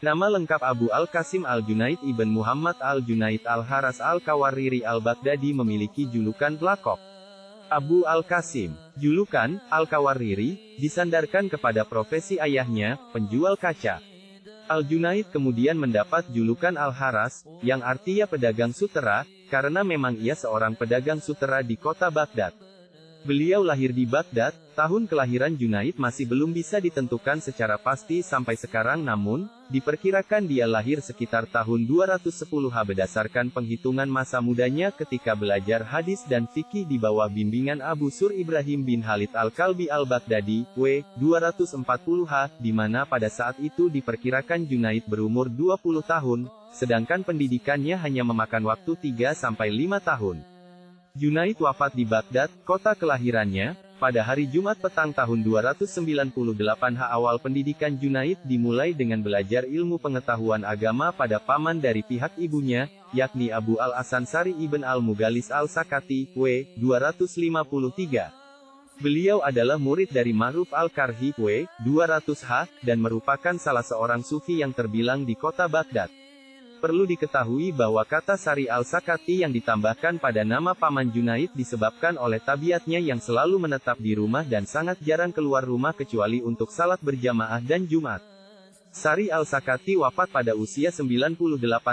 Nama lengkap Abu Al-Qasim Al-Junaid ibn Muhammad Al-Junaid Al-Haras Al-Kawariri Al-Baghdadi memiliki julukan lakop Abu Al-Qasim. Julukan Al-Kawariri disandarkan kepada profesi ayahnya, penjual kaca. Al-Junaid kemudian mendapat julukan Al-Haras, yang artinya pedagang sutera, karena memang ia seorang pedagang sutera di kota Baghdad. Beliau lahir di Baghdad, tahun kelahiran Junaid masih belum bisa ditentukan secara pasti sampai sekarang namun, diperkirakan dia lahir sekitar tahun 210H berdasarkan penghitungan masa mudanya ketika belajar hadis dan fikih di bawah bimbingan Abu Sur Ibrahim bin Khalid Al-Kalbi Al-Baghdadi, W. 240H, di mana pada saat itu diperkirakan Junaid berumur 20 tahun, sedangkan pendidikannya hanya memakan waktu 3-5 tahun. Junaid wafat di Baghdad, kota kelahirannya, pada hari Jumat petang tahun 298H. Awal pendidikan Junaid dimulai dengan belajar ilmu pengetahuan agama pada paman dari pihak ibunya, yakni Abu Al-Asansari ibn Al-Mughalis Al-Sakati, W. 253. Beliau adalah murid dari Ma'ruf Al-Karhi, W. 200H, dan merupakan salah seorang sufi yang terbilang di kota Baghdad. Perlu diketahui bahwa kata Sari Al-Sakati yang ditambahkan pada nama paman Junaid disebabkan oleh tabiatnya yang selalu menetap di rumah dan sangat jarang keluar rumah kecuali untuk salat berjamaah dan Jumat. Sari Al-Sakati wafat pada usia 98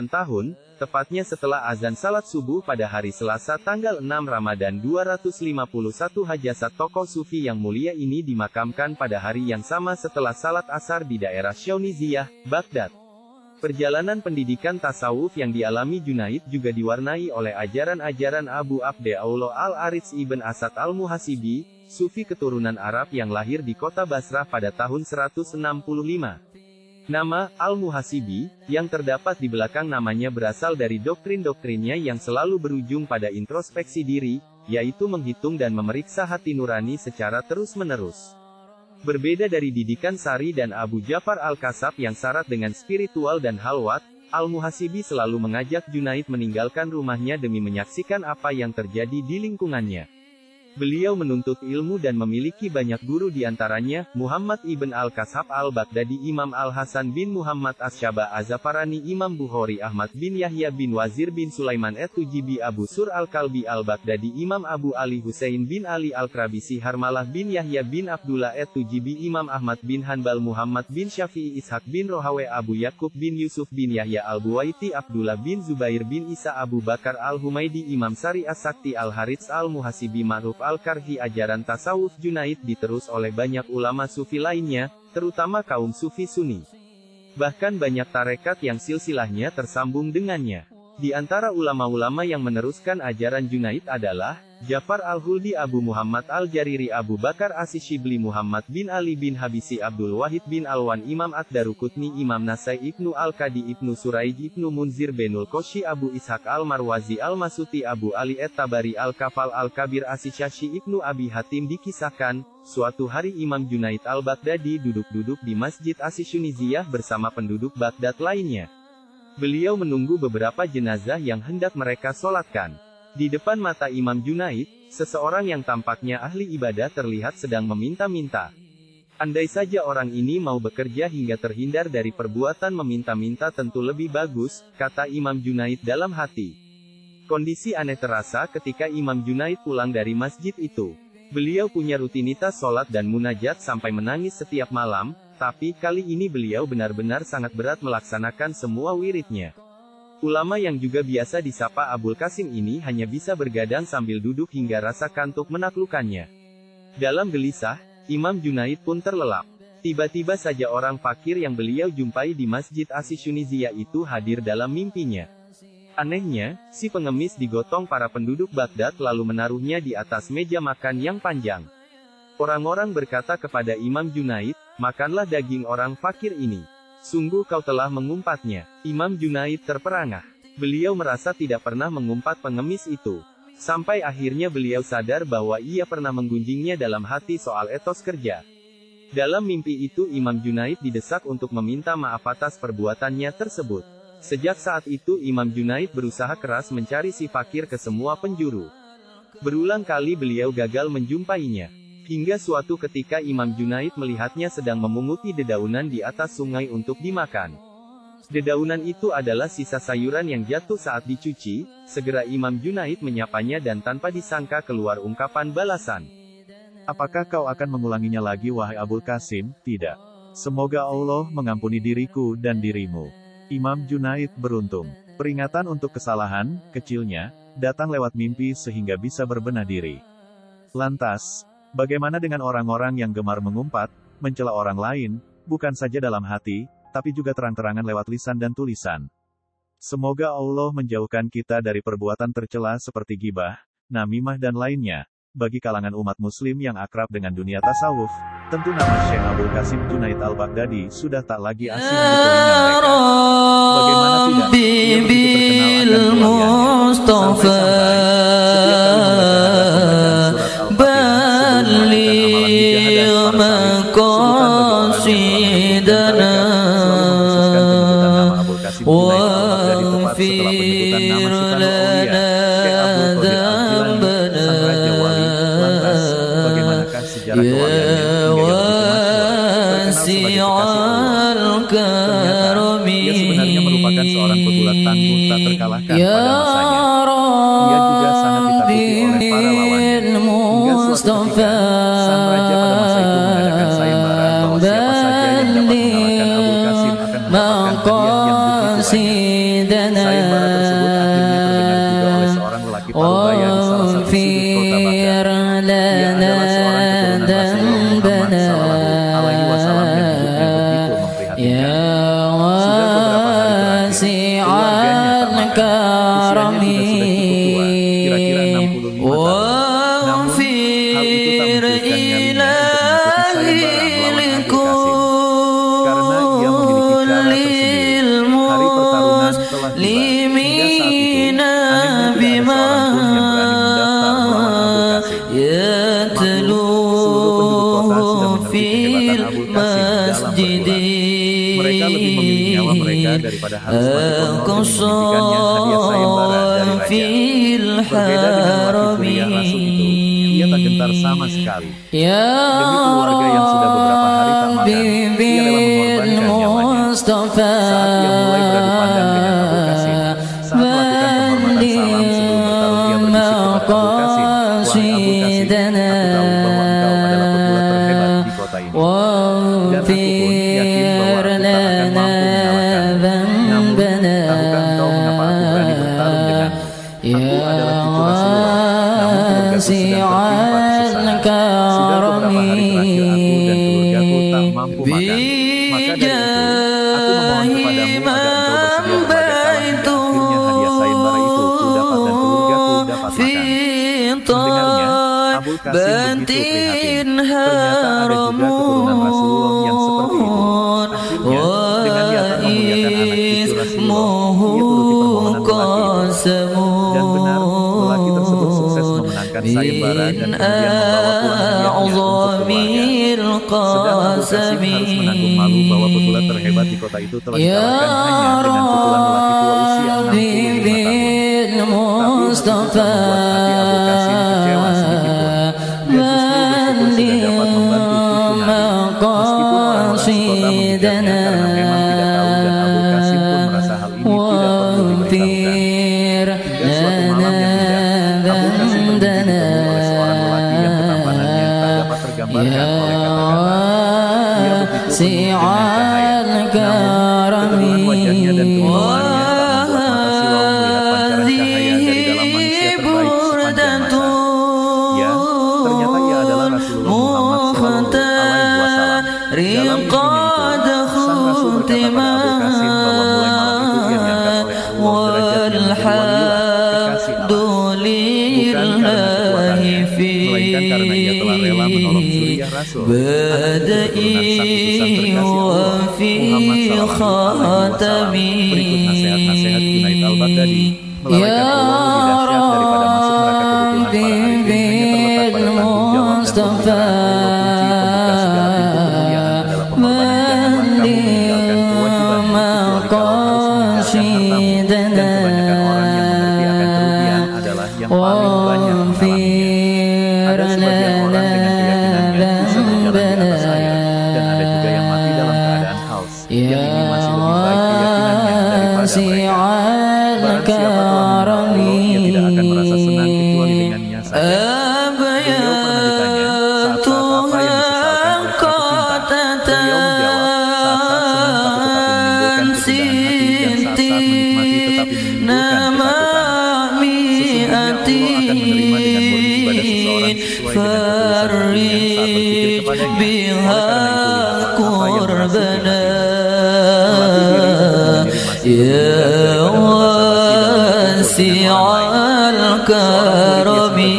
tahun, tepatnya setelah azan salat subuh pada hari Selasa tanggal 6 Ramadan 251 Jasad tokoh sufi yang mulia ini dimakamkan pada hari yang sama setelah salat asar di daerah Syauniziyah, Baghdad. Perjalanan pendidikan tasawuf yang dialami Junaid juga diwarnai oleh ajaran-ajaran Abu Abdullah Al-Arits ibn Asad Al-Muhasibi, sufi keturunan Arab yang lahir di kota Basrah pada tahun 165. Nama Al-Muhasibi, yang terdapat di belakang namanya berasal dari doktrin-doktrinnya yang selalu berujung pada introspeksi diri, yaitu menghitung dan memeriksa hati nurani secara terus-menerus. Berbeda dari didikan Sari dan Abu Ja'far Al-Kasab yang syarat dengan spiritual dan halwat, Al-Muhasibi selalu mengajak Junaid meninggalkan rumahnya demi menyaksikan apa yang terjadi di lingkungannya. Beliau menuntut ilmu dan memiliki banyak guru di antaranya, Muhammad ibn Al-Kashab Al-Baghdadi, Imam Al-Hasan bin Muhammad As-Syaba Az-Zafarani, Imam Bukhari, Ahmad bin Yahya bin Wazir bin Sulaiman At-Tujibi, Abu Sur Al-Kalbi Al-Baghdadi, Imam Abu Ali Husain bin Ali Al-Krabisi, Harmalah bin Yahya bin Abdullah At-Tujibi, Imam Ahmad bin Hanbal, Muhammad bin Syafi'i, Ishaq bin Rohawe, Abu Yakub bin Yusuf bin Yahya Al-Buwaiti, Abdullah bin Zubair bin Isa, Abu Bakar Al-Humaidi, Imam Sari As-Sakti Al-Harits Al-Muhasibi, Ma'ruf Al-Karhi. Ajaran tasawuf Junaid diterus oleh banyak ulama sufi lainnya, terutama kaum sufi Sunni. Bahkan banyak tarekat yang silsilahnya tersambung dengannya. Di antara ulama-ulama yang meneruskan ajaran Junaid adalah Ja'far Al-Huldi, Abu Muhammad Al-Jariri, Abu Bakar As-Shibli, Muhammad bin Ali bin Habisi, Abdul Wahid bin Alwan, Imam Ad-Darukutni, Imam Nasai, Ibnu Al-Qadi, Ibnu Suraij, Ibnu Munzir, Benul Qoshi, Abu Ishaq Al-Marwazi, Al-Masuti, Abu Ali At-Tabari, Al-Kafal, Al-Kabir, As-Syashi, Ibnu Abi Hatim. Dikisahkan, suatu hari Imam Junaid Al-Baghdadi duduk-duduk di Masjid As-Shuniziyah bersama penduduk Baghdad lainnya. Beliau menunggu beberapa jenazah yang hendak mereka solatkan. Di depan mata Imam Junaid, seseorang yang tampaknya ahli ibadah terlihat sedang meminta-minta. Andai saja orang ini mau bekerja hingga terhindar dari perbuatan meminta-minta tentu lebih bagus, kata Imam Junaid dalam hati. Kondisi aneh terasa ketika Imam Junaid pulang dari masjid itu. Beliau punya rutinitas sholat dan munajat sampai menangis setiap malam, tapi kali ini beliau benar-benar sangat berat melaksanakan semua wiridnya. Ulama yang juga biasa disapa Abul Qasim ini hanya bisa bergadang sambil duduk hingga rasa kantuk menaklukkannya. Dalam gelisah, Imam Junaid pun terlelap. Tiba-tiba saja orang fakir yang beliau jumpai di Masjid As-Shuniziyah itu hadir dalam mimpinya. Anehnya, si pengemis digotong para penduduk Baghdad lalu menaruhnya di atas meja makan yang panjang. Orang-orang berkata kepada Imam Junaid, "Makanlah daging orang fakir ini. Sungguh kau telah mengumpatnya." Imam Junaid terperangah. Beliau merasa tidak pernah mengumpat pengemis itu. Sampai akhirnya beliau sadar bahwa ia pernah menggunjingnya dalam hati soal etos kerja. Dalam mimpi itu Imam Junaid didesak untuk meminta maaf atas perbuatannya tersebut. Sejak saat itu Imam Junaid berusaha keras mencari si fakir ke semua penjuru. Berulang kali beliau gagal menjumpainya. Hingga suatu ketika Imam Junaid melihatnya sedang memunguti dedaunan di atas sungai untuk dimakan. Dedaunan itu adalah sisa sayuran yang jatuh saat dicuci. Segera Imam Junaid menyapanya dan tanpa disangka keluar ungkapan balasan. Apakah kau akan mengulanginya lagi wahai Abul Qasim? Tidak. Semoga Allah mengampuni diriku dan dirimu. Imam Junaid beruntung. Peringatan untuk kesalahan kecilnya datang lewat mimpi sehingga bisa berbenah diri. Lantas, bagaimana dengan orang-orang yang gemar mengumpat, mencela orang lain, bukan saja dalam hati, tapi juga terang-terangan lewat lisan dan tulisan? Semoga Allah menjauhkan kita dari perbuatan tercela seperti ghibah, namimah dan lainnya. Bagi kalangan umat muslim yang akrab dengan dunia tasawuf, tentu nama Syekh Abul Qasim Junaid Al-Baghdadi sudah tak lagi asing di telinga mereka. Bagaimana tidak, ia begitu terkenal akan keluarganya, sampai-sampai setiap kali membaca hadap pembacaan surat Al-Fatihah sebelum melakukan amalan mujahadah para sawi, sebutan bagi orang yang telah berjudi, dan mereka selalu mengkhususkan penyebutan nama Abul Qasim Junaid Al-Baghdadi tepat setelah penyebutan nama Sultan Aulia, Syekh Abdul Qadir Al-Jilani, sang Raja Wali. Lantas, bagaimanakah sejarah keluarganya hingga yang begitu masyhur, terkenal sebagai kekasih Allah? Ternyata, ia sebenarnya merupakan seorang pegulat tangguh tak terkalahkan pada masanya. Ia juga sangat ditakuti oleh para lawannya. Hingga suatu ketika, sang raja pada masa itu mengadakan sayembara bahwa siapa saja yang dapat mengalahkan Abul Qasim akan mendapatkan hadiah yang begitu banyak. Sayembara tersebut akhirnya terdengar juga oleh seorang lelaki parubaya di salah satu sudut kota Baghdad. Ia adalah seorang keturunan Rasulullah Muhammad SAW yang hidupnya begitu memprihatinkan. Sudah beberapa hari terakhir, keluarganya tak makan. Usianya juga sudah cukup tua, kira-kira 65 tahun. Namun, hal itu tak menyurutkan nyalinya untuk mengikuti sayembara melawan Abul Qasim. Karena ia memiliki cara tersendiri. Hari pertarungan telah tiba. Hingga saat itu, anehnya tidak ada seorang pun yang berani mendaftar melawan Abul Qasim. Maklum, seluruh penduduk kota sudah mengerti kehebatan Abul Qasim dalam bergulat. Mereka lebih memilih nyawa mereka daripada harus mati untuk memberikannya hadiah sayembara dari raja. Berbeda dengan lelaki kuliah rasul itu, ia tak gentar sama sekali. Demi keluarga yang sudah beberapa hari tak makan, ia rela mengorbankan nyawanya. Saat ia mulai beradu pandang dengan Abul Qasim, saat melakukan penghormatan salam sebelum bertarung, ia berbisik kepada Abul Qasim, "Wahai Abul Qasim, aku tahu bahwa engkau adalah pegulat terhebat di kota ini. Dan aku pun yakin bahwa aku tak akan mampu mengalahkanmu. Namun, tahukah engkau mengapa aku berani bertarung denganmu? Aku adalah cucu Rasulullah, namun keluargaku sedang tertimpa kesusahan. Sudah beberapa hari terakhir aku dan keluargaku tak mampu makan. Maka dari itu, aku memohon kepadamu agar engkau bersedia berbagai talang hingga akhirnya hadiah sayembara itu ku dapat dan keluargaku dapat makan." Mendengarnya, Abul Qasim begitu prihatin. Ternyata ada juga keturunan Rasulullah yang seperti itu. Akhirnya, dengan niatan memuliakan anak cucu Rasulullah, ia turuti permohonan lelaki itu. Dan benar, lelaki tersebut sukses memenangkan sayembara dan kemudian membawa pulang hadiahnya untuk keluarga. Sedang Abul Qasim harus menanggung malu bahwa pegulat terhebat di kota itu telah dikalahkan hanya dengan pukulan lelaki tua usia 65 tahun. Tapi hal itu tak membuat hati Abul Qasim kecewa sedikit pun. Dia justru bersyukur sudah dapat membantu cucu Nabi. Meskipun orang-orang sekota menghujatnya karena memang tidak tahu, dan Abul Qasim pun merasa hal ini tidak perlu diberitahukan. Hingga suatu malam yang indah, Abul Qasim bermimpi ditemui oleh seorang lelaki yang ketampanannya tak dapat tergambarkan oleh kata-kata. Ia begitu penuh dengan cahaya. Namun, keteduhan wajahnya dan kemewahannya tak membuat mata silau melihat pancaran cahaya dari dalam manusia terbaik sepanjang masa. Ya, ternyata ia adalah Rasulullah Muhammad SAW. Dalam mimpinya itu, sang Rasul berkata pada Abul Qasim bahwa mulai malam itu ia diangkat oleh Allah derajatnya menjadi waliullah, kekasih Allah. Bukan karena kekuatannya, melainkan karena ia telah rela menolong suriah Rasul, anak keturunan sang utusan terkasih Allah, Muhammad SAW. Berikut nasihat-nasihat Junaid Al-Baghdadi. Melalaikan Allah lebih dahsyat daripada masuk neraka. Kebutuhan para arifin hanya terletak pada tanggung jawab dan pemeliharaan Allah. Kunci pembuka segala pintu kemuliaan adalah pengorbanan. Janganlah kamu meninggalkan kewajibanmu kecuali kalau harus meninggalkan hartamu. Dan kebanyakan orang yang mengerti akan kerugian adalah yang paling banyak mengalaminya. Ada sebagian orang dengan keyakinannya bisa berjalan di atas air, dan ada juga yang mati dalam keadaan haus. Yang ini masih lebih baik keyakinan Oleh karena itu, lihatlah apa yang berhasil di hatimu. Ya wasi'al karami,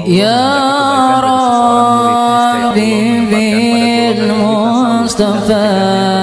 ya Rabbi bil Mustafa